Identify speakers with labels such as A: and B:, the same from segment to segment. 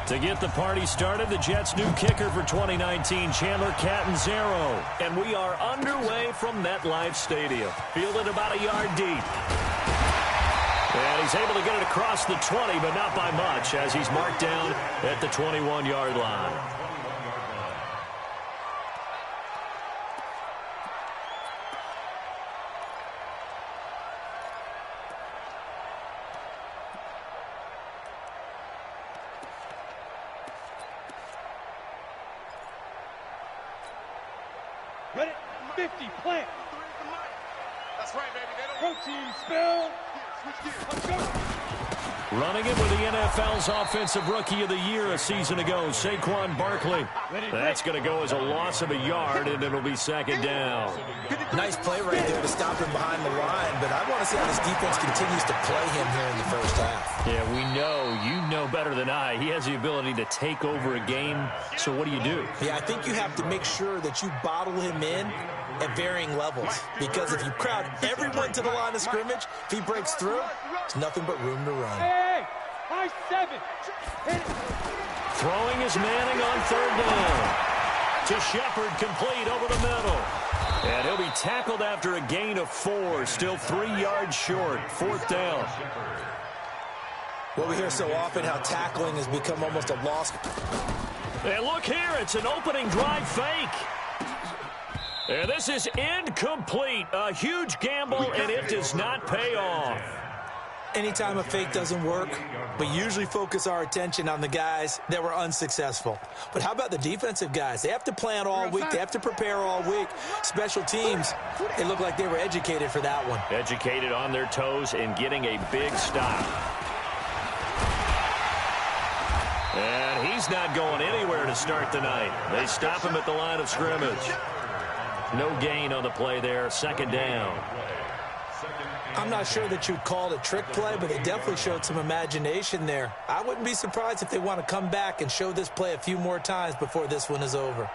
A: To get the party started, the Jets' new kicker for 2019, Chandler Catanzaro. And we are underway from MetLife Stadium. Fielded about a yard deep. And he's able to get it across the 20, but not by much, as he's marked down at the 21-yard line.
B: Ready? 50, plant.
C: That's right, baby.
B: Protein spill. Let's go.
A: Running it with the NFL's Offensive Rookie of the Year a season ago, Saquon Barkley. That's going to go as a loss of a yard, and it'll be second down.
D: Nice play right there to stop him behind the line, but I want to see how this defense continues to play him here in the first half.
A: Yeah, you know better than I. He has the ability to take over a game, so what do you do?
D: Yeah, I think you have to make sure that you bottle him in at varying levels, because if you crowd everyone to the line of scrimmage, if he breaks through, there's nothing but room to run.
B: Hey, high 7.
A: Throwing is Manning on third down. To Shepard, complete over the middle. And he'll be tackled after a gain of 4, still 3 yards short, fourth down.
D: Well, we hear so often how tackling has become almost a lost.
A: And look here, it's an opening drive fake. And this is incomplete. A huge gamble, and it does not pay off.
D: Anytime a fake doesn't work, we usually focus our attention on the guys that were unsuccessful. But how about the defensive guys? They have to plan all week. They have to prepare all week. Special teams, it looked like they were educated for that one.
A: Educated on their toes and getting a big stop. And he's not going anywhere to start the night. They stop him at the line of scrimmage. No gain on the play there, second down.
D: I'm not sure that you'd call it a trick play, but they definitely showed some imagination there. I wouldn't be surprised if they want to come back and show this play a few more times before this one is over.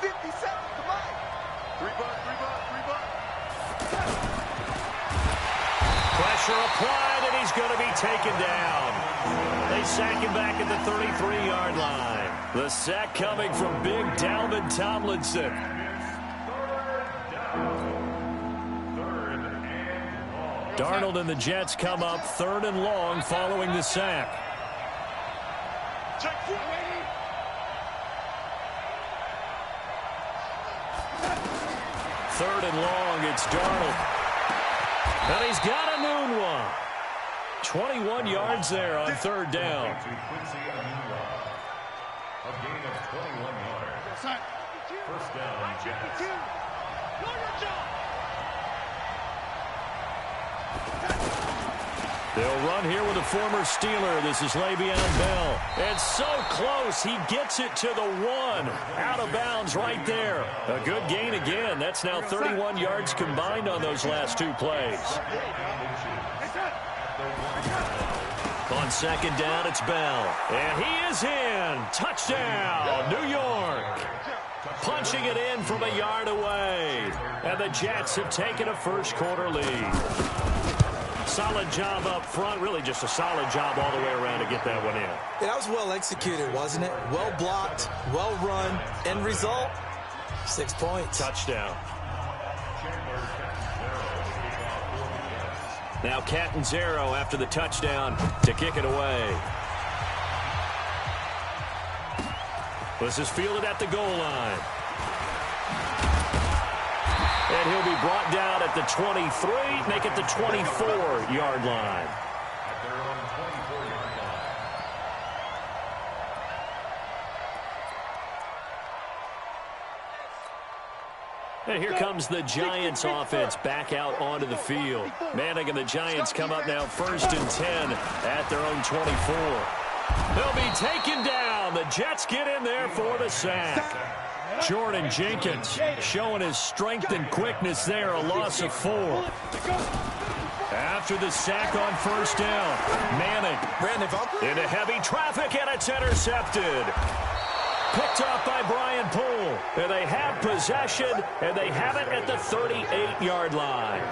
C: 57, come on. 3 bucks.
A: Pressure applied, and he's going to be taken down. They sack him back at the 33-yard line. The sack coming from big Dalvin Tomlinson. Darnold and the Jets come up 3rd and long following the sack. 3rd and long, it's Darnold. And he's got a noon one. 21 yards there on 3rd down.
C: A gain of 21 yards. First down, Jets.
A: They'll run here with a former Steeler. This is Le'Veon Bell. And so close, he gets it to the 1. Out of bounds right there. A good gain again. That's now 31 yards combined on those last 2 plays. On second down, it's Bell. And he is in. Touchdown, New York. Punching it in from a yard away. And the Jets have taken a first-quarter lead. Solid job up front. Really just a solid job all the way around to get that one in.
D: Yeah, that was well executed, wasn't it? Well blocked, well run. End result, 6 points.
A: Touchdown. Now Catanzaro after the touchdown to kick it away. This is fielded at the goal line. And he'll be brought down at the 23, make it the 24-yard line. And here comes the Giants offense back out onto the field. Manning and the Giants come up now 1st and 10 at their own 24. They'll be taken down. The Jets get in there for the sack. Jordan Jenkins showing his strength and quickness there, a loss of 4. After the sack on 1st down, Manning into heavy traffic, and it's intercepted. Picked up by Brian Poole. And they have possession, and they have it at the 38-yard line.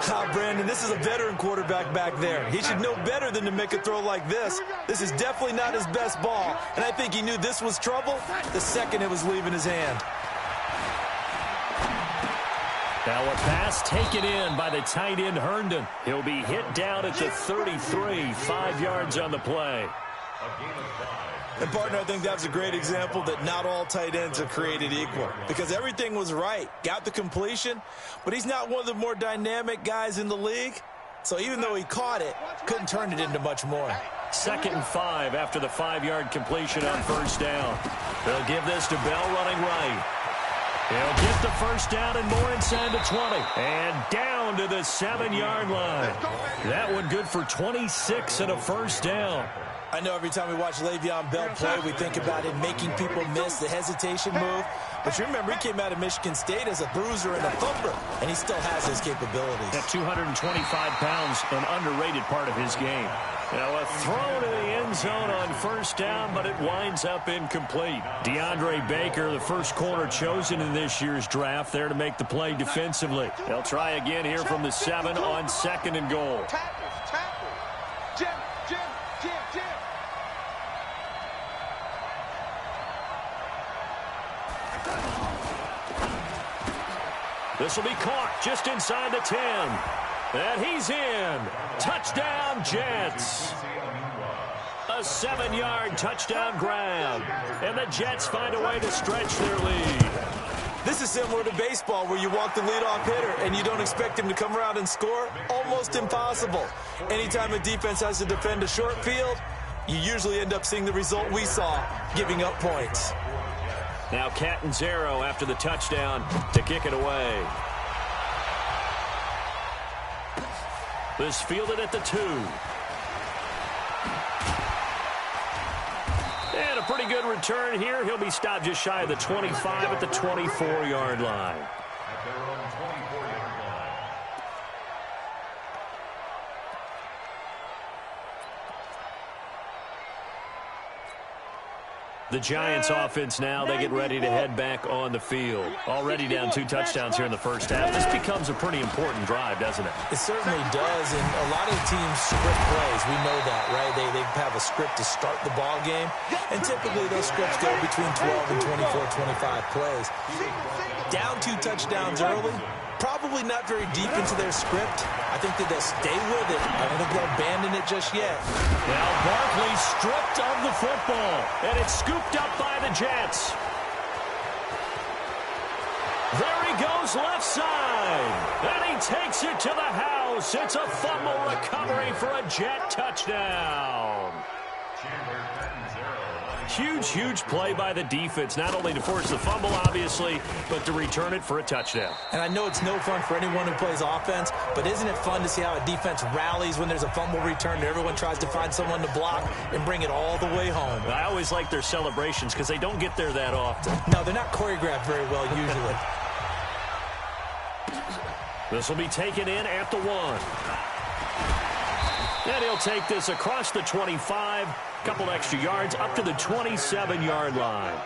D: Brandon, this is a veteran quarterback back there. He should know better than to make a throw like this. This is definitely not his best ball, and I think he knew this was trouble the second it was leaving his hand.
A: Now a pass taken in by the tight end Herndon. He'll be hit down at the 33, 5 yards on the play.
D: And, partner, I think that's a great example that not all tight ends are created equal because everything was right. Got the completion, but he's not one of the more dynamic guys in the league. So even though he caught it, couldn't turn it into much more.
A: 2nd and 5 after the 5-yard completion on first down. They'll give this to Bell running right. He'll get the first down and more inside the 20. And down to the 7-yard line. That one good for 26 and a first down.
D: I know every time we watch Le'Veon Bell play, we think about him making people miss the hesitation move. But you remember, he came out of Michigan State as a bruiser and a thumper, and he still has his capabilities.
A: At 225 pounds, an underrated part of his game. Now a throw to the end zone on first down, but it winds up incomplete. DeAndre Baker, the first corner chosen in this year's draft, there to make the play defensively. They'll try again here from the 7 on 2nd and goal. This will be caught just inside the 10. And he's in. Touchdown, Jets. A 7-yard touchdown grab. And the Jets find a way to stretch their lead.
D: This is similar to baseball where you walk the leadoff hitter and you don't expect him to come around and score. Almost impossible. Anytime a defense has to defend a short field, you usually end up seeing the result we saw, giving up points.
A: Now Catanzaro after the touchdown to kick it away. This fielded at the 2. And a pretty good return here. He'll be stopped just shy of the 25 at the 24-yard line.
C: At their own 24-yard line.
A: The Giants offense now, they get ready to head back on the field. Already down 2 touchdowns here in the first half. This becomes a pretty important drive, doesn't it?
D: It certainly does, and a lot of the teams script plays. We know that, right? They have a script to start the ball game, and typically those scripts go between 12 and 24, 25 plays. Down 2 touchdowns early, probably not very deep into their script. I think that they'll stay with it. I don't think they'll abandon it just yet.
A: Now Barkley stripped of the football, and it's scooped up by the Jets. There he goes left side, and he takes it to the house. It's a fumble recovery for a Jet touchdown. Huge, huge play by the defense, not only to force the fumble, obviously, but to return it for a touchdown.
D: And I know it's no fun for anyone who plays offense, but isn't it fun to see how a defense rallies when there's a fumble return and everyone tries to find someone to block and bring it all the way home?
A: I always like their celebrations because they don't get there that often.
D: No, they're not choreographed very well usually.
A: This will be taken in at the 1. And he'll take this across the 25, couple extra yards up to the 27-yard line.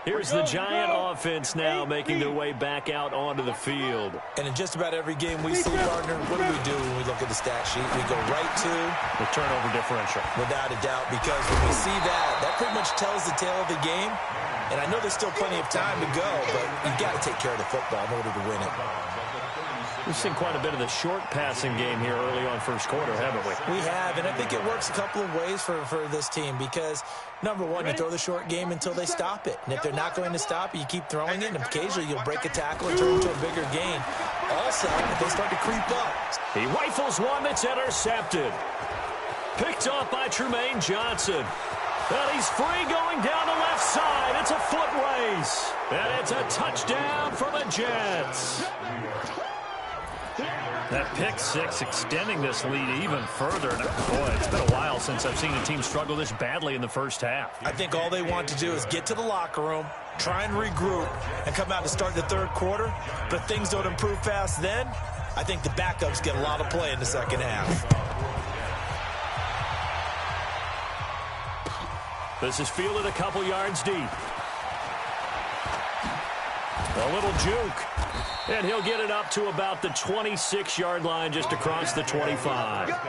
A: Here's the Giant offense now making their way back out onto the field.
D: And in just about every game we see, partner, what do when we look at the stat sheet? We go right to
A: the turnover differential.
D: Without a doubt, because when we see that pretty much tells the tale of the game. And I know there's still plenty of time to go, but you've got to take care of the football in order to win it.
A: We've seen quite a bit of the short passing game here early on first quarter, haven't we?
D: We have, and I think it works a couple of ways for this team because, number one, you throw the short game until they stop it. And if they're not going to stop it, you keep throwing it, and occasionally you'll break a tackle and turn into a bigger gain. Also, if they start to creep up.
A: He rifles one that's intercepted. Picked off by Tremaine Johnson. And he's free going down the left side. It's a foot race. And it's a touchdown for the Jets. That pick six extending this lead even further. Boy, it's been a while since I've seen a team struggle this badly in the first half.
D: I think all they want to do is get to the locker room, try and regroup, and come out to start the third quarter. But if things don't improve fast then, I think the backups get a lot of play in the second half.
A: This is fielded a couple yards deep. A little juke. And he'll get it up to about the 26-yard line, just across the 25.
C: Let's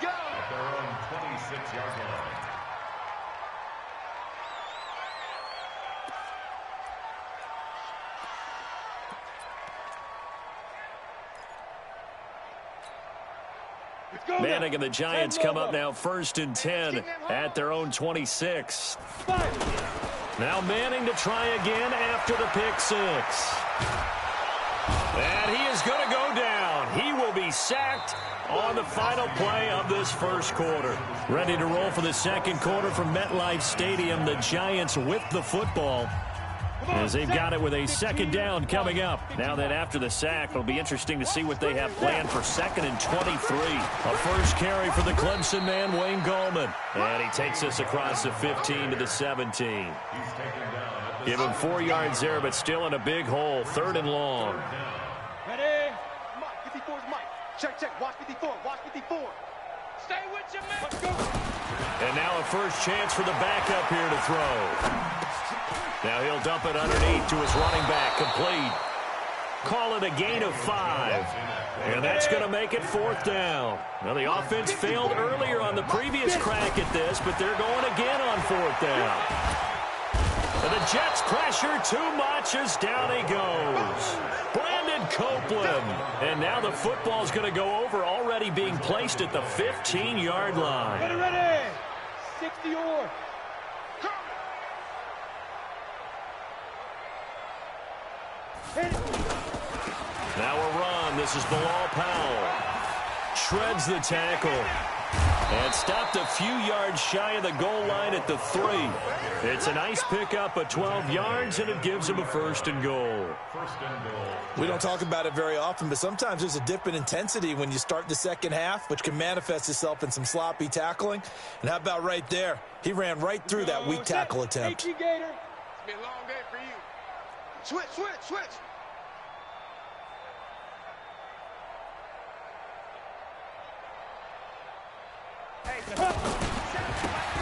C: go. At their own 26-yard line.
A: Manning and the Giants come up now 1st and 10 at their own 26. Now Manning to try again after the pick six. And he is going to go down. He will be sacked on the final play of this first quarter. Ready to roll for the second quarter from MetLife Stadium. The Giants with the football, as they've got it with a second down coming up. Now that after the sack, it'll be interesting to see what they have planned for 2nd and 23. A first carry for the Clemson man, Wayne Gallman. And he takes us across the 15 to the 17. Give him 4 yards there, but still in a big hole. 3rd and long.
B: Ready? Mike, 54 is Mike. Check. Watch 54. Watch 54. Stay with your man. Let's go.
A: And now a first chance for the backup here to throw. Now he'll dump it underneath to his running back. Complete. Call it a gain of 5. And that's going to make it 4th down. Well, the offense failed earlier on the previous crack at this, but they're going again on 4th down. And the Jets pressure too much as down he goes. Brandon Copeland. And now the football's going to go over, already being placed at the 15-yard line.
B: Ready. 60 or.
A: Now a run. This is Bilal Powell. Shreds the tackle. And stopped a few yards shy of the goal line at the 3. It's a nice pickup of 12 yards, and it gives him a 1st and goal.
D: We don't talk about it very often, but sometimes there's a dip in intensity when you start the second half, which can manifest itself in some sloppy tackling. And how about right there? He ran right through that weak tackle attempt.
B: It's been a long day for you. Switch.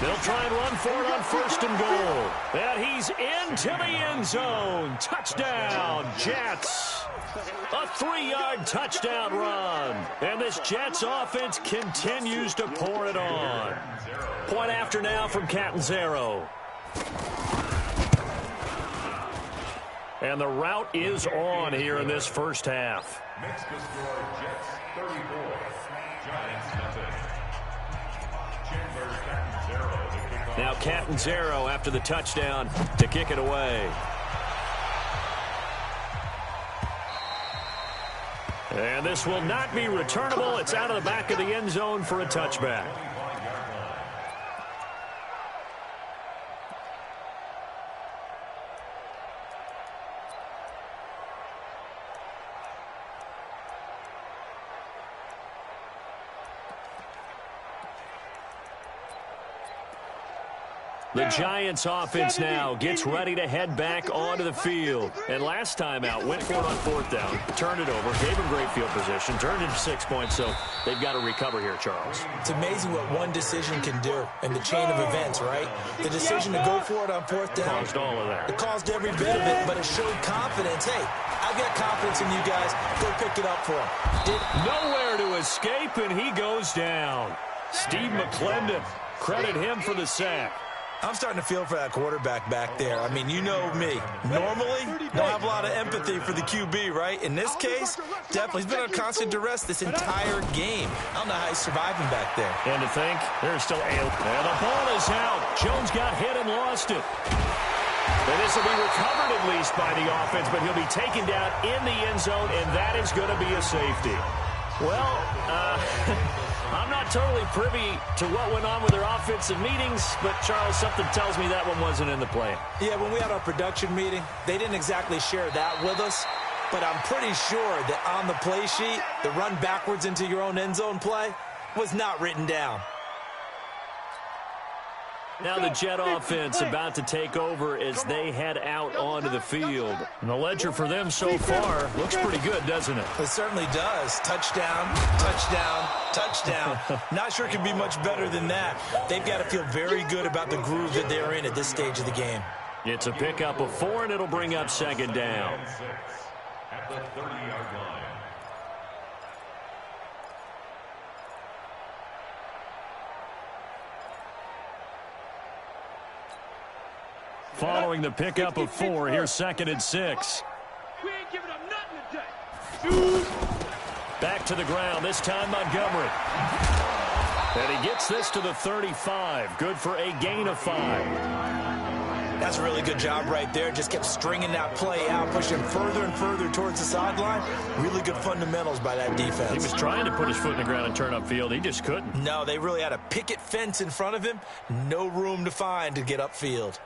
A: They'll try and run for it on 1st and goal. And he's into the end zone. Touchdown, Jets. A 3-yard touchdown run. And this Jets offense continues to pour it on. Point after now from Catanzaro. And the route is on here in this first half.
C: Next to score, Jets 34. Giants nothing.
A: Now Catanzaro after the touchdown to kick it away. And this will not be returnable. It's out of the back of the end zone for a touchback. The Giants offense now gets ready to head back onto the field. And last time out, went for it on 4th down, turned it over, gave him great field position, turned it to 6 points, so they've got to recover here, Charles.
D: It's amazing what one decision can do in the chain of events, right? The decision to go for it on 4th down.
A: Caused all of that.
D: It caused every bit of it, but it showed confidence. Hey, I've got confidence in you guys. Go pick it up for him.
A: Nowhere to escape, and he goes down. Steve McClendon, credit him for the sack.
D: I'm starting to feel for that quarterback back there. I mean, you know me. Normally, don't have a lot of empathy for the QB, right? In this case, definitely. He's been on constant duress this entire game. I don't know how he's surviving back there.
A: And to think, there's still and the ball is out. Jones got hit and lost it. And this will be recovered at least by the offense, but he'll be taken down in the end zone, and that is going to be a safety. Well, I'm not totally privy to what went on with their offensive meetings, but, Charles, something tells me that one wasn't in the plan.
D: Yeah, when we had our production meeting, they didn't exactly share that with us, but I'm pretty sure that on the play sheet, the run backwards into your own end zone play was not written down.
A: Now the Jet offense about to take over as they head out onto the field. And the ledger for them so far looks pretty good, doesn't it?
D: It certainly does. Touchdown, touchdown, touchdown. Not sure it can be much better than that. They've got to feel very good about the groove that they're in at this stage of the game.
A: It's a pickup of 4, and it'll bring up second down.
C: At the 30-yard line.
A: Following the pickup of 4, here's 2nd and 6.
B: We ain't giving up nothing today.
A: Back to the ground, this time Montgomery. And he gets this to the 35. Good for a gain of 5.
D: That's a really good job right there. Just kept stringing that play out, pushing further and further towards the sideline. Really good fundamentals by that defense.
A: He was trying to put his foot in the ground and turn upfield. He just couldn't.
D: No, they really had a picket fence in front of him. No room to find to get upfield.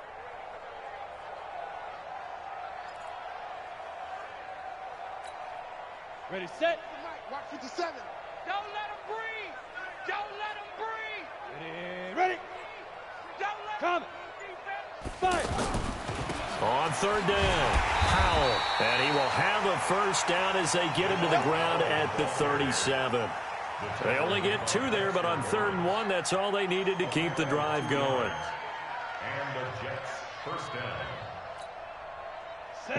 B: Ready, set. Watch 57. Don't let him breathe. Don't let him breathe. Ready. Don't let him. Fire.
A: On 3rd down, Powell. And he will have a first down as they get him to the ground at the 37. They only get 2 there, but on 3rd and 1, that's all they needed to keep the drive going.
C: And the Jets first down.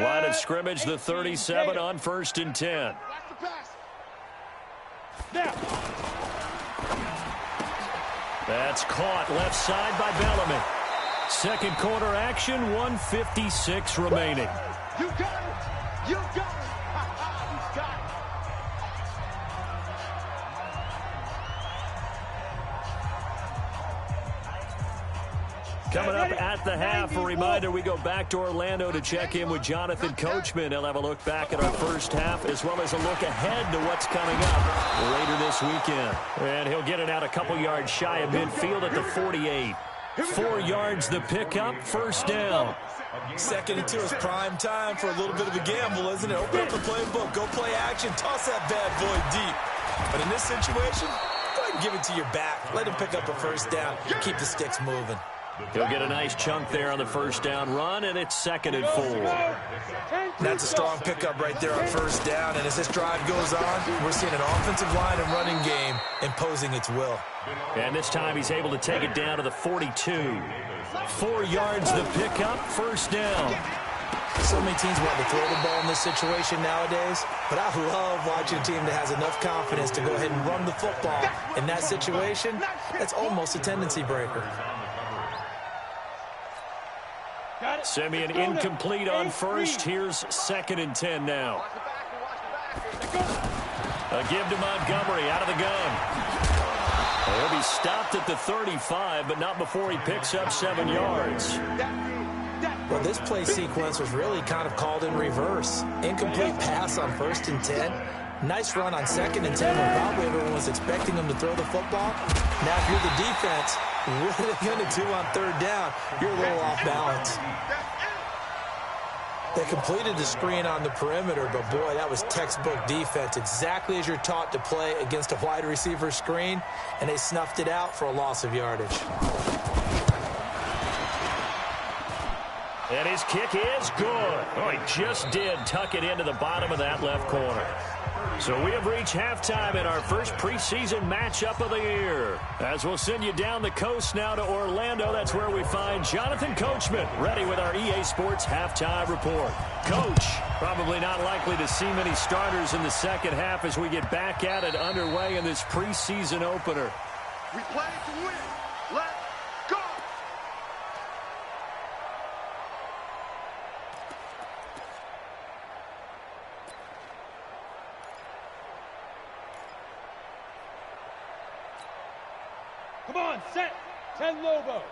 A: Line of scrimmage, the 37 on 1st and 10.
B: Watch the pass. Now.
A: That's caught left side by Bellamy. Second quarter action, 1:56 remaining.
B: You got it. You got it. He's got it.
A: Coming up at the half, a reminder, we go back to Orlando to check in with Jonathan Coachman. He'll have a look back at our first half as well as a look ahead to what's coming up later this weekend. And he'll get it out a couple yards shy of midfield at the 48. 4 yards the pickup, first down.
D: 2nd and 2 is prime time for a little bit of a gamble, isn't it? Open up the playbook, go play action, toss that bad boy deep. But in this situation, go ahead and give it to your back. Let him pick up a first down, keep the sticks moving.
A: He'll get a nice chunk there on the first down run, and it's 2nd and 4.
D: That's a strong pickup right there on first down, and as this drive goes on, we're seeing an offensive line and running game imposing its will.
A: And this time he's able to take it down to the 42. 4 yards the pickup, first down.
D: So many teams want to throw the ball in this situation nowadays, but I love watching a team that has enough confidence to go ahead and run the football. In that situation, that's almost a tendency breaker.
A: Simeon incomplete on first. Here's 2nd and 10 now. A give to Montgomery out of the gun. He'll be stopped at the 35, but not before he picks up 7 yards.
D: Well, this play sequence was really kind of called in reverse. Incomplete pass on 1st and 10. Nice run on 2nd and 10 when probably everyone was expecting him to throw the football. Now, if you're the defense, what are they going to do on 3rd down? You're a little off balance. They completed the screen on the perimeter, but boy, that was textbook defense. Exactly as you're taught to play against a wide receiver screen, and they snuffed it out for a loss of yardage.
A: And his kick is good. Oh, he just did tuck it into the bottom of that left corner. So we have reached halftime in our first preseason matchup of the year. As we'll send you down the coast now to Orlando, that's where we find Jonathan Coachman, ready with our EA Sports halftime report. Coach, probably not likely to see many starters in the second half as we get back at it underway in this preseason opener.
B: We play to win. Let's go. Come on, set. 10 Lobo.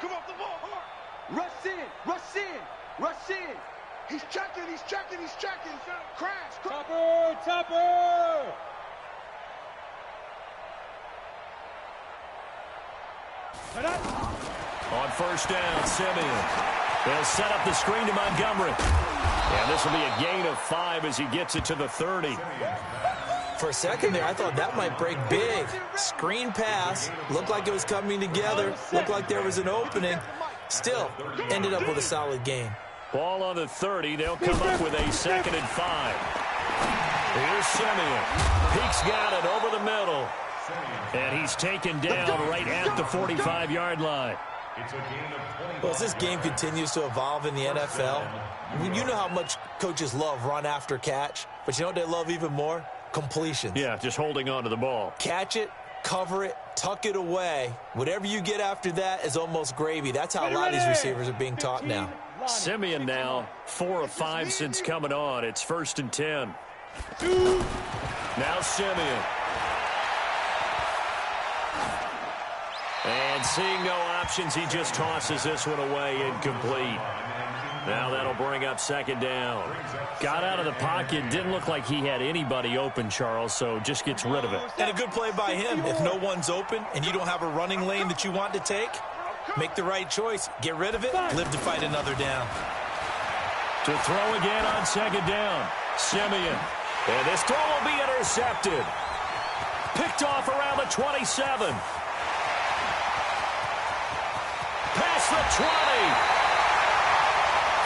B: Come off the ball hard. Rush in, rush in, rush in. He's checking, he's checking, he's checking. Crash. Topper, topper.
A: On first down, Simeon. They'll set up the screen to Montgomery. And this will be a gain of 5 as he gets it to the 30.
D: For a second there, I thought that might break big. Screen pass, looked like it was coming together, looked like there was an opening. Still, ended up with a solid game.
A: Ball on the 30. They'll come up with a 2nd and 5. Here's Simeon. Peek's got it over the middle. And he's taken down right at the 45-yard line.
D: Well, as this game continues to evolve in the NFL, you know how much coaches love run after catch, but you know what they love even more? Completions.
A: Yeah, just holding on to the ball.
D: Catch it, cover it, tuck it away. Whatever you get after that is almost gravy. That's how a lot of these receivers are being taught now.
A: Simeon now 4 of 5 since coming on. It's 1st and 10. Now Simeon. And seeing no options, he just tosses this one away, incomplete. Now that'll bring up 2nd down. Got out of the pocket, didn't look like he had anybody open, Charles, so just gets rid of it.
D: And a good play by him. If no one's open and you don't have a running lane that you want to take, make the right choice. Get rid of it, live to fight another down.
A: To throw again on 2nd down. Simeon. And this throw will be intercepted. Picked off around the 27. Past the 20.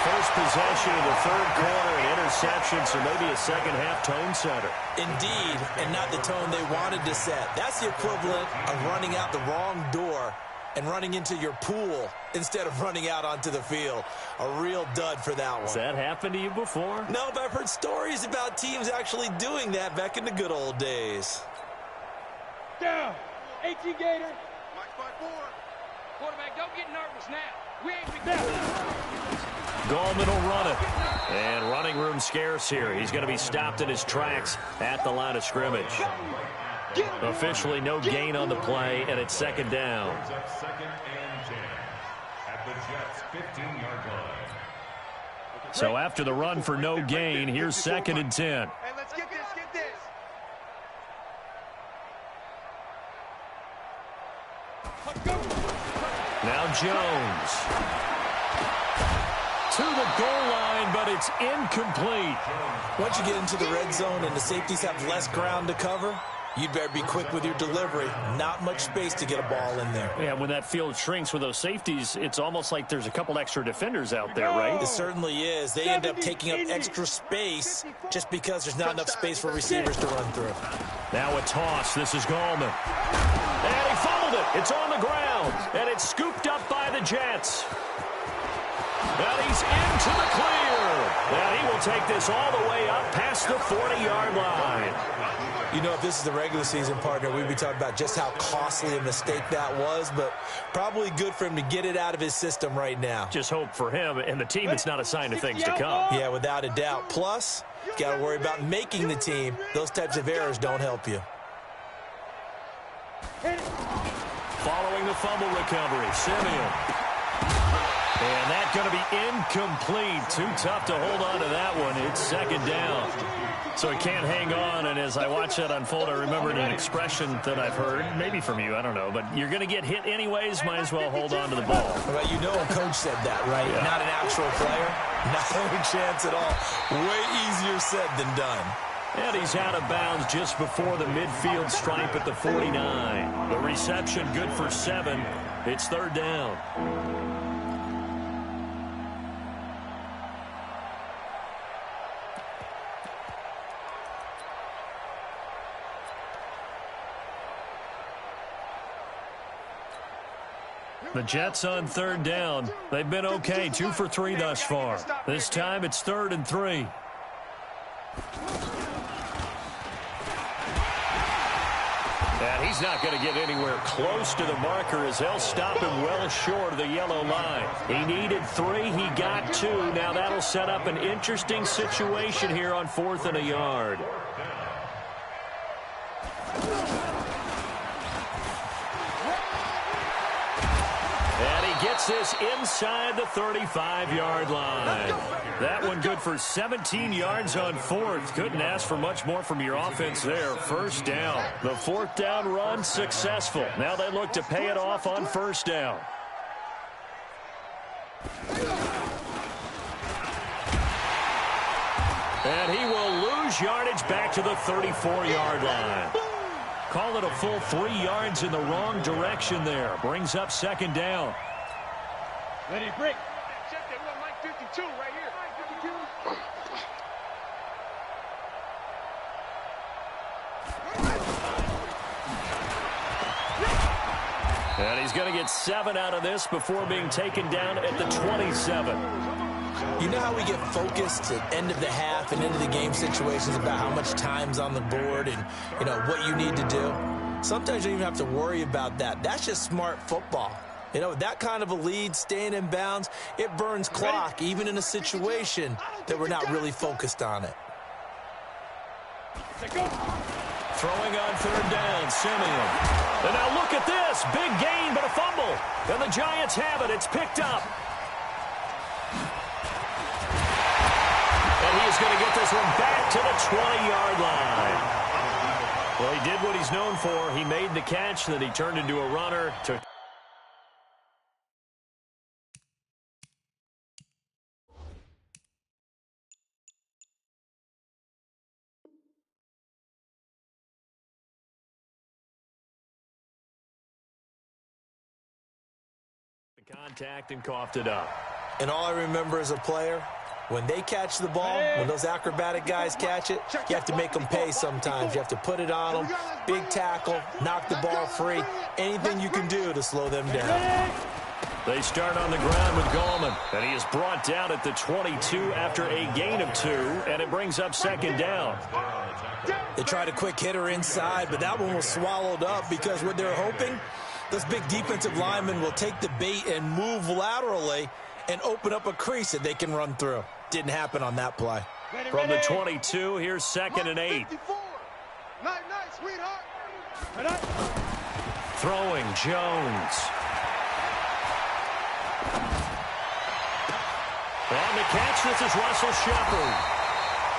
A: First possession of the 3rd quarter, an interception, so maybe a second-half tone setter.
D: Indeed, and not the tone they wanted to set. That's the equivalent of running out the wrong door and running into your pool instead of running out onto the field. A real dud for that one.
A: Has that happened to you before?
D: No, but I've heard stories about teams actually doing that back in the good old days.
B: Down. 18 Gator.
E: Mike by 4.
F: Quarterback, don't get nervous now. We ain't been
A: Gallman will run it. And running room scarce here. He's going to be stopped in his tracks at the line of scrimmage. Officially no gain on the play, and it's 2nd down.
C: 2nd and 10 at the Jets' 15-yard line.
A: So after the run for no gain, here's 2nd and 10.
E: Hey, let's get this, get this.
A: Now Jones. To the goal line, but it's incomplete.
D: Once you get into the red zone and the safeties have less ground to cover, you'd better be quick with your delivery. Not much space to get a ball in there.
A: Yeah, when that field shrinks with those safeties, it's almost like there's a couple extra defenders out there, right?
D: It certainly is. They end up taking up extra space just because there's not enough space for receivers to run through.
A: Now a toss. This is Gallman. And he fumbled it. It's on the ground. And it's scooped up by the Jets. And he's into the clear. And he will take this all the way up past the 40-yard line.
D: You know, if this is the regular season, partner, we'd be talking about just how costly a mistake that was, but probably good for him to get it out of his system right now.
A: Just hope for him and the team it's not a sign of things to come.
D: Yeah, without a doubt. Plus, you got to worry about making the team. Those types of errors don't help you.
A: Following the fumble recovery, Simeon. And that's going to be incomplete. Too tough to hold on to that one. It's 2nd down. So he can't hang on, and as I watch that unfold, I remembered an expression that I've heard, maybe from you, I don't know, but you're going to get hit anyways, might as well hold on to the ball.
D: Well, you know a coach said that, right?
A: Yeah.
D: Not an actual player. Not a chance at all. Way easier said than done.
A: And he's out of bounds just before the midfield stripe at the 49. The reception good for 7. It's 3rd down. The Jets on 3rd down. They've been okay, 2 for 3 thus far. This time it's 3rd and 3. And he's not going to get anywhere close to the marker as they'll stop him well short of the yellow line. He needed 3. He got 2. Now that'll set up an interesting situation here on 4th and a yard. And he gets this inside the 35-yard line. That one good for 17 yards on 4th. Couldn't ask for much more from your offense there. 1st down. The 4th down run successful. Now they look to pay it off on 1st down. And he will lose lose yardage back to the 34-yard line. Call it a full 3 yards in the wrong direction there. Brings up second down.
B: Ready, break. Check that. We're on line 52 right here.
A: And he's going to get 7 out of this before being taken down at the 27.
D: You know how we get focused at end of the half and into the game situations about how much time's on the board and, you know, what you need to do? Sometimes you don't even have to worry about that. That's just smart football. You know, with that kind of a lead, staying in bounds, it burns clock, even in a situation that we're not really focused on it.
A: Throwing on third down, Simeon. And now look at this. Big gain, but a fumble. And the Giants have it. It's picked up. And he's going to get this one back to the 20-yard line. Well, he did what he's known for. He made the catch, then he turned into a runner. Contact and coughed it up.
D: And all I remember as a player, when they catch the ball, when those acrobatic guys catch it, you have to make them pay sometimes. You have to put it on them, big tackle, knock the ball free, anything you can do to slow them down.
A: They start on the ground with Gallman, and he is brought down at the 22 after a gain of 2, and it brings up second down.
D: They tried a quick hitter inside, but that one was swallowed up because what they're hoping, those big defensive linemen will take the bait and move laterally and open up a crease that they can run through. Didn't happen on that play.
A: From the 22, here's second and 8.
E: Night, sweetheart.
A: Throwing, Jones. On the catch, this is Russell Shepard.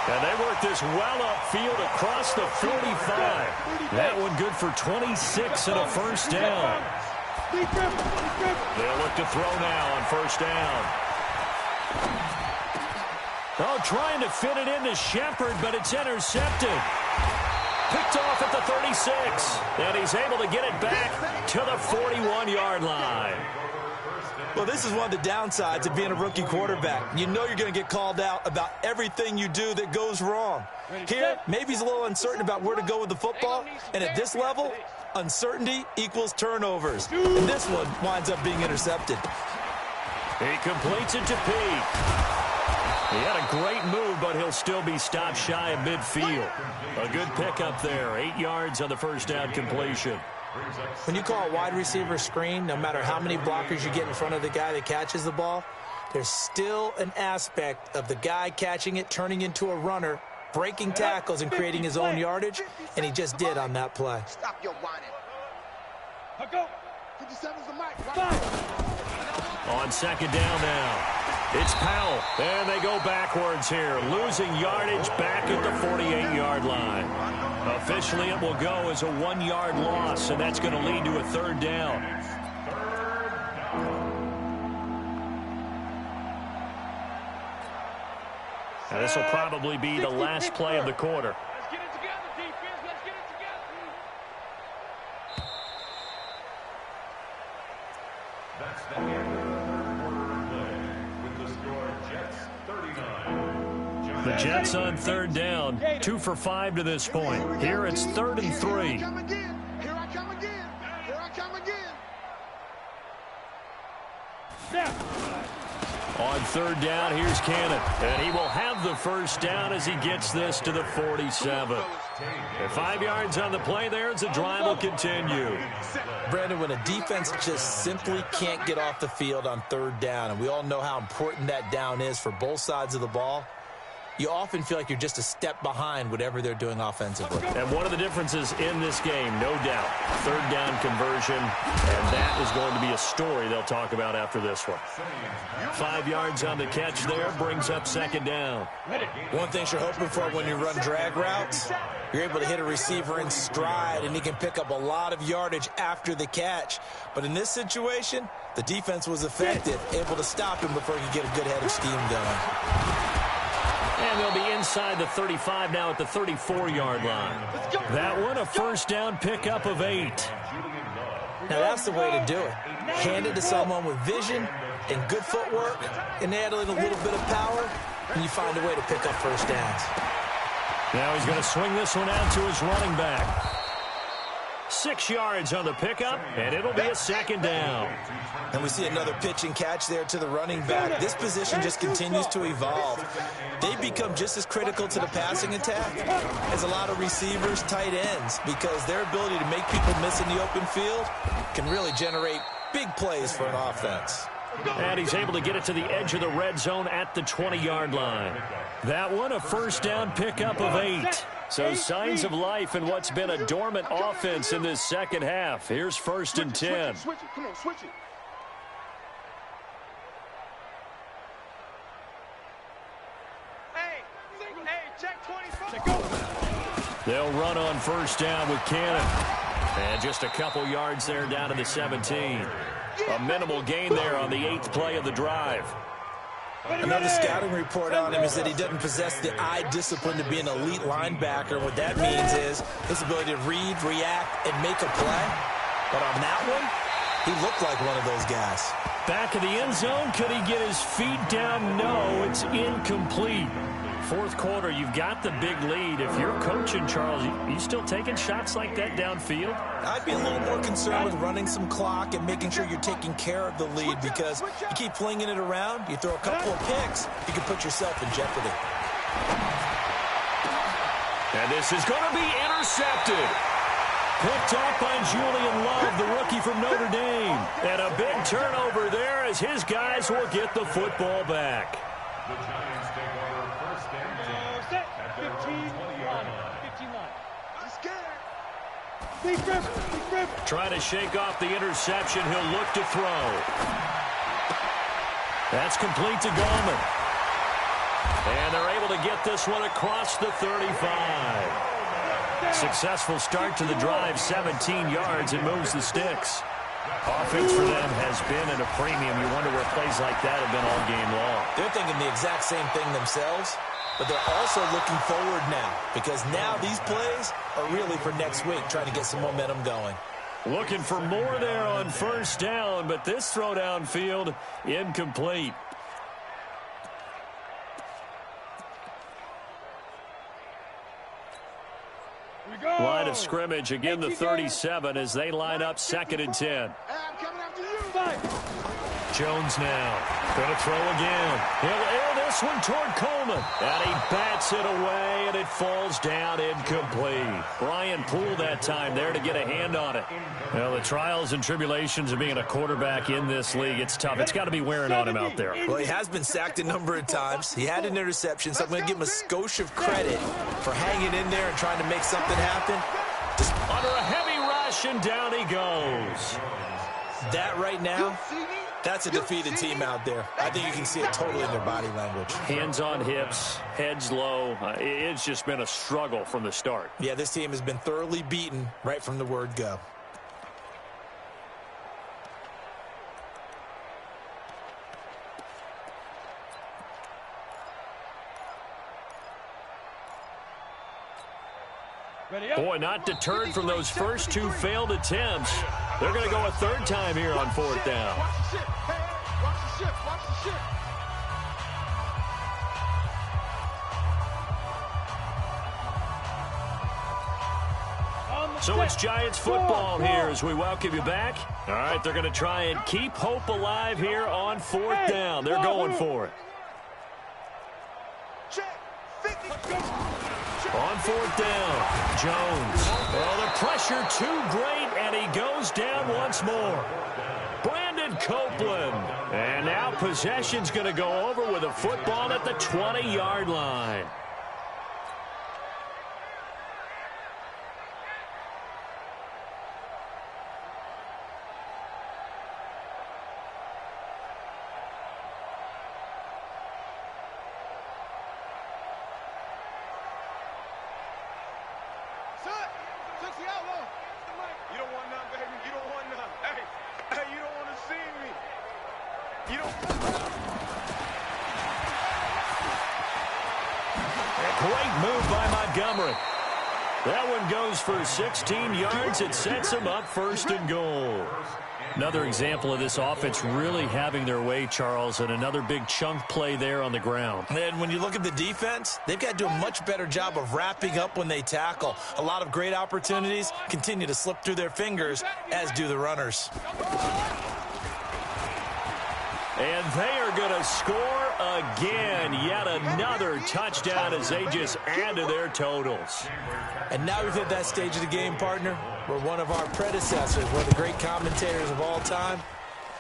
A: And they work this well upfield across the 45. That one good for 26 and a first down. They'll look to throw now on first down. Oh, trying to fit it into Shepard, but it's intercepted. Picked off at the 36. And he's able to get it back to the 41-yard line.
D: Well, this is one of the downsides of being a rookie quarterback. You know you're going to get called out about everything you do that goes wrong. Here, maybe he's a little uncertain about where to go with the football, and at this level, uncertainty equals turnovers. And this one winds up being intercepted.
A: He completes it to Pete. He had a great move, but he'll still be stopped shy of midfield. A good pickup there, 8 yards on the first down completion.
D: When you call a wide receiver screen, no matter how many blockers you get in front of the guy that catches the ball, there's still an aspect of the guy catching it, turning into a runner, breaking tackles and creating his own yardage, and he just did on that play.
E: Stop your whining.
B: Go.
E: 57's the mic. Right?
A: On second down now. It's Powell, and they go backwards here, losing yardage back at the 48-yard line. Officially, it will go as a 1-yard loss, and that's going to lead to a third down. And this will probably be the last play of the quarter.
F: Let's get it together, defense. Let's get it together.
C: That's the end of the play with the score Jets 39.
A: The Jets on third down, 2 for 5 to this point. Here it's 3rd and 3.
E: Here I come again. Here I come again. Here I come again.
A: On third down, here's Cannon. And he will have the first down as he gets this to the 47. And 5 yards on the play there as the drive will continue.
D: Brandon, when a defense just simply can't get off the field on third down, and we all know how important that down is for both sides of the ball, you often feel like you're just a step behind whatever they're doing offensively.
A: And one of the differences in this game, no doubt, third down conversion, and that is going to be a story they'll talk about after this one. 5 yards on the catch there brings up second down.
D: One thing you're hoping for when you run drag routes, you're able to hit a receiver in stride, and he can pick up a lot of yardage after the catch. But in this situation, the defense was effective, able to stop him before he could get a good head of steam going.
A: And they'll be inside the 35 now at the 34-yard line. That one, a first down pickup of 8.
D: Now, that's the way to do it. Hand it to someone with vision and good footwork, and add in a little bit of power, and you find a way to pick up first downs.
A: Now he's going to swing this one out to his running back. 6 yards on the pickup, and it'll be a second down.
D: And we see another pitch and catch there to the running back. This position just continues to evolve. They become just as critical to the passing attack as a lot of receivers, tight ends, because their ability to make people miss in the open field can really generate big plays for an offense.
A: And he's able to get it to the edge of the red zone at the 20-yard line. That one, a first down pickup of 8. So signs of life in what's been a dormant offense in this second half. Here's first and 10.
E: Switch it. Come on, switch it.
F: Hey, check 25.
A: They'll run on first down with Cannon. And just a couple yards there down to the 17. A minimal gain there on the 8th play of the drive.
D: Another scouting report on him is that he doesn't possess the eye discipline to be an elite linebacker. What that means is his ability to read, react, and make a play. But on that one, he looked like one of those guys.
A: Back of the end zone, could he get his feet down? No, it's incomplete. Fourth quarter, you've got the big lead. If you're coaching, Charles, you still taking shots like that downfield?
D: I'd be a little more concerned with running some clock and making sure you're taking care of the lead, because you keep flinging it around, you throw a couple of picks, you can put yourself in jeopardy.
A: And this is going to be intercepted. Picked off by Julian Love, the rookie from Notre Dame. And a big turnover there as his guys will get the football back.
C: The Giants take over first and 10 at their 20-yard line.
F: 15 line.
E: I'm scared.
F: Big grip.
A: Trying to shake off the interception. He'll look to throw. That's complete to Gallman. And they're able to get this one across the 35. Successful start to the drive, 17 yards, and moves the sticks. Offense for them has been at a premium. You wonder where plays like that have been all game long.
D: They're thinking the exact same thing themselves, but they're also looking forward now, because now these plays are really for next week, trying to get some momentum going.
A: Looking for more there on first down, but this throw downfield incomplete. Line of scrimmage, again the 37 as they line up second and 10.
E: Hey, I'm coming after you.
A: Jones now going to throw again. He'll air this one toward Coleman. And he bats it away, and it falls down incomplete. Brian Poole that time there to get a hand on it. Well, the trials and tribulations of being a quarterback in this league, it's tough. It's got to be wearing on him out there.
D: Well, he has been sacked a number of times. He had an interception, so I'm going to give him a skosh of credit for hanging in there and trying to make something happen.
A: Just under a heavy rush, and down he goes.
D: That right now, that's a defeated team out there. I think you can see it totally in their body language.
A: Hands on hips, heads low. It's just been a struggle from the start.
D: Yeah, this team has been thoroughly beaten right from the word go.
A: Boy, not deterred from those first two failed attempts. They're going to go a third time here on fourth down.
E: Watch the ship. Hey, watch the ship. Watch the ship.
A: So it's Giants football here as we welcome you back. All right, they're going to try and keep hope alive here on fourth down. They're going for it.
E: Check. 50.
A: On fourth down, Jones. Well, the pressure too great, and he goes down once more. Brandon Copeland. And now possession's going to go over with a football at the 20-yard line.
E: You don't want none, baby. You don't want none. Hey, you don't want to see me. You don't.
A: Montgomery. That one goes for 16 yards. It sets them up 1st and goal. Another example of this offense really having their way, Charles, and another big chunk play there on the ground.
D: And when you look at the defense, they've got to do a much better job of wrapping up when they tackle. A lot of great opportunities continue to slip through their fingers, as do the runners.
A: And they are going to score again. Yet another touchdown as they just add to their totals.
D: And now we've hit that stage of the game, partner, where one of our predecessors, one of the great commentators of all time,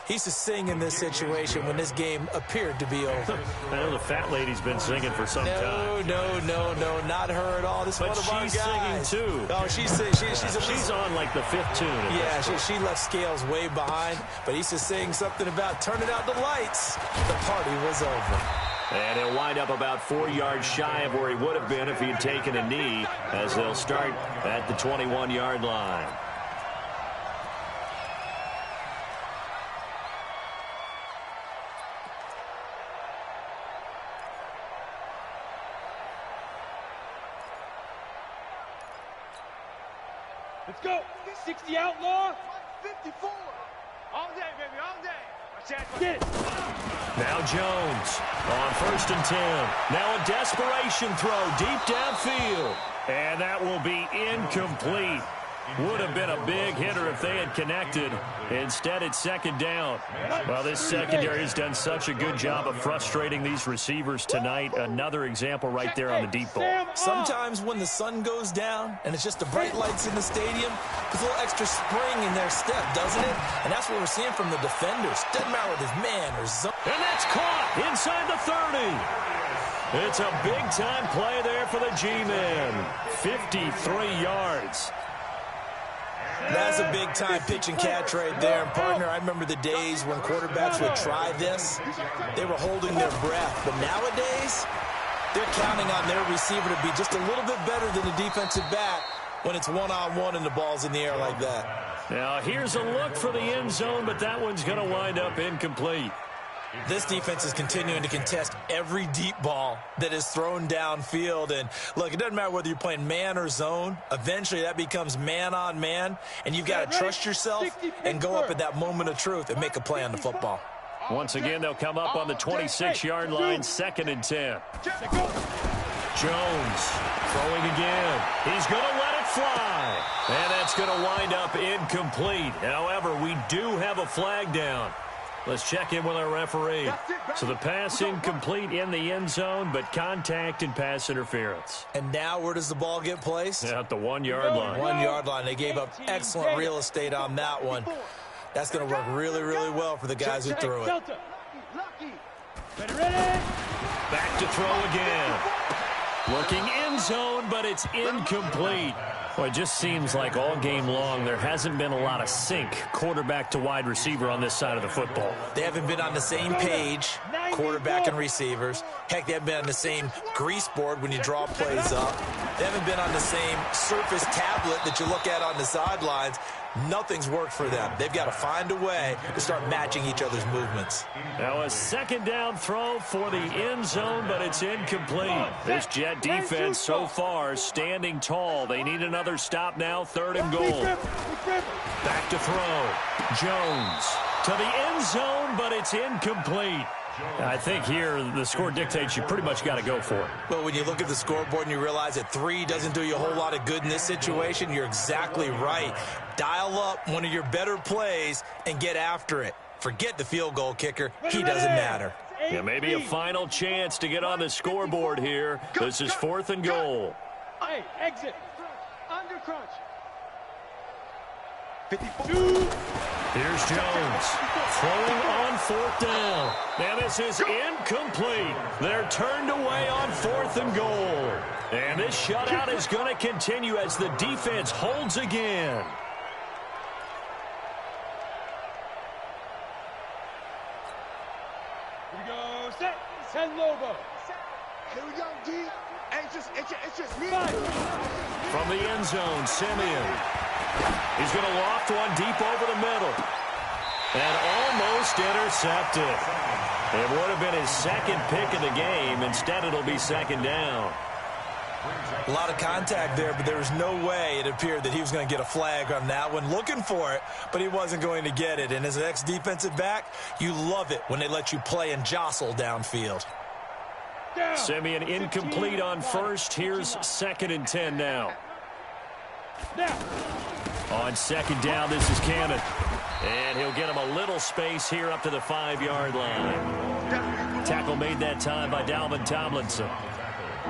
D: he used to sing in this situation when this game appeared to be over.
A: I know the fat lady's been singing for some time.
D: No, not her at all. This is one of our guys.
A: But she's singing, too.
D: Oh, she's
A: on, like, the 5th tune.
D: Yeah, she left Scales way behind, but he used to sing something about turning out the lights. The party was over.
A: And he'll wind up about 4 yards shy of where he would have been if he had taken a knee, as they'll start at the 21-yard line.
B: Let's go. 60 outlaw. 54. All day, baby, all day. Get it.
A: Now Jones on 1st and 10. Now a desperation throw deep downfield. And that will be incomplete. Would have been a big hitter if they had connected. Instead, it's 2nd down. Well, this secondary has done such a good job of frustrating these receivers tonight. Another example right there on the deep ball.
D: Sometimes when the sun goes down and it's just the bright lights in the stadium, there's a little extra spring in their step, doesn't it? And that's what we're seeing from the defenders. Doesn't matter whether it's man or zone.
A: And that's caught inside the 30. It's a big-time play there for the G-men. 53 yards.
D: That's a big-time pitch and catch right there. And, partner, I remember the days when quarterbacks would try this. They were holding their breath. But nowadays, they're counting on their receiver to be just a little bit better than the defensive back when it's one-on-one and the ball's in the air like that.
A: Now, here's a look for the end zone, but that one's going to wind up incomplete.
D: This defense is continuing to contest every deep ball that is thrown downfield. And, look, it doesn't matter whether you're playing man or zone. Eventually, that becomes man-on-man, and you've got to trust yourself and go up at that moment of truth and make a play on the football.
A: Once again, they'll come up on the 26-yard line, 2nd and 10. Jones throwing again. He's going to let it fly. And that's going to wind up incomplete. However, we do have a flag down. Let's check in with our referee. So the pass incomplete in the end zone, but contact and pass interference.
D: And now where does the ball get placed?
A: At the 1-yard line.
D: 1-yard line. They gave up excellent real estate on that one. That's going to work really, really well for the guys who threw it.
A: Back to throw again. Looking end zone, but it's incomplete. Well, it just seems like all game long there hasn't been a lot of sync quarterback to wide receiver on this side of the football.
D: They haven't been on the same page, quarterback and receivers. Heck, they haven't been on the same grease board when you draw plays up. They haven't been on the same surface tablet that you look at on the sidelines. Nothing's worked for them. They've got to find a way to start matching each other's movements.
A: Now a 2nd down throw for the end zone, but it's incomplete. This Jet defense so far standing tall. They need another stop now, 3rd and goal. Back to throw. Jones to the end zone, but it's incomplete. I think here the score dictates you pretty much got to go for it.
D: Well, when you look at the scoreboard and you realize that 3 doesn't do you a whole lot of good in this situation, you're exactly right. Dial up one of your better plays and get after it. Forget the field goal kicker. He doesn't matter.
A: Yeah, maybe a final chance to get on the scoreboard here. This is 4th and goal.
B: Hey, exit. Under crunch. 54.
A: Here's Jones throwing on 4th down. Now this is incomplete. They're turned away on 4th and goal. And this shutout is going to continue as the defense holds again.
B: Here we go. Set. Send Lobo.
E: Here we go, D. Hey, it's just me.
A: From the end zone, Simeon. He's going to loft one deep over the middle. And almost intercepted. It would have been his 2nd pick of the game. Instead, it'll be 2nd down.
D: A lot of contact there, but there was no way it appeared that he was going to get a flag on that one. Looking for it, but he wasn't going to get it. And as an ex-defensive back, you love it when they let you play and jostle downfield.
A: Simeon incomplete on first. Here's 2nd and 10 now. On 2nd down, this is Cannon. And he'll get him a little space here up to the 5-yard line. Tackle made that time by Dalvin Tomlinson.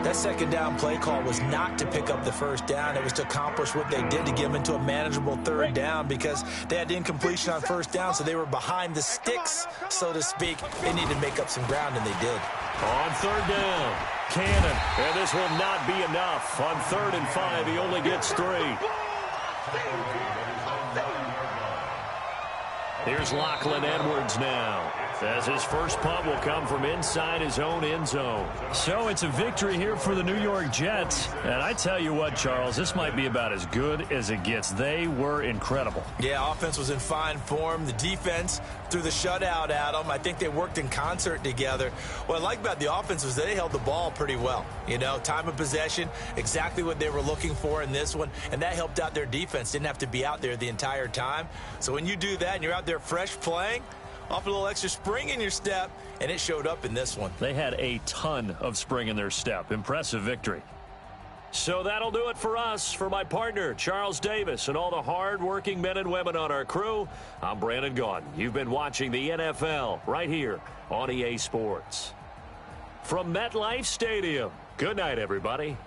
D: That 2nd down play call was not to pick up the 1st down. It was to accomplish what they did to get them into a manageable 3rd down because they had incompletion on 1st down, so they were behind the sticks, so to speak. They needed to make up some ground, and they did.
A: On 3rd down, Cannon. And this will not be enough. On 3rd and 5, he only gets 3. Here's Lachlan Edwards now, as his first punt will come from inside his own end zone. So it's a victory here for the New York Jets. And I tell you what, Charles, this might be about as good as it gets. They were incredible.
D: Yeah, offense was in fine form. The defense threw the shutout at them. I think they worked in concert together. What I like about the offense was they held the ball pretty well. You know, time of possession, exactly what they were looking for in this one. And that helped out their defense. Didn't have to be out there the entire time. So when you do that and you're out there fresh playing, off a little extra spring in your step, and it showed up in this one.
A: They had a ton of spring in their step. Impressive victory. So that'll do it for us. For my partner, Charles Davis, and all the hard-working men and women on our crew, I'm Brandon Gaudin. You've been watching the NFL right here on EA Sports. From MetLife Stadium, good night, everybody.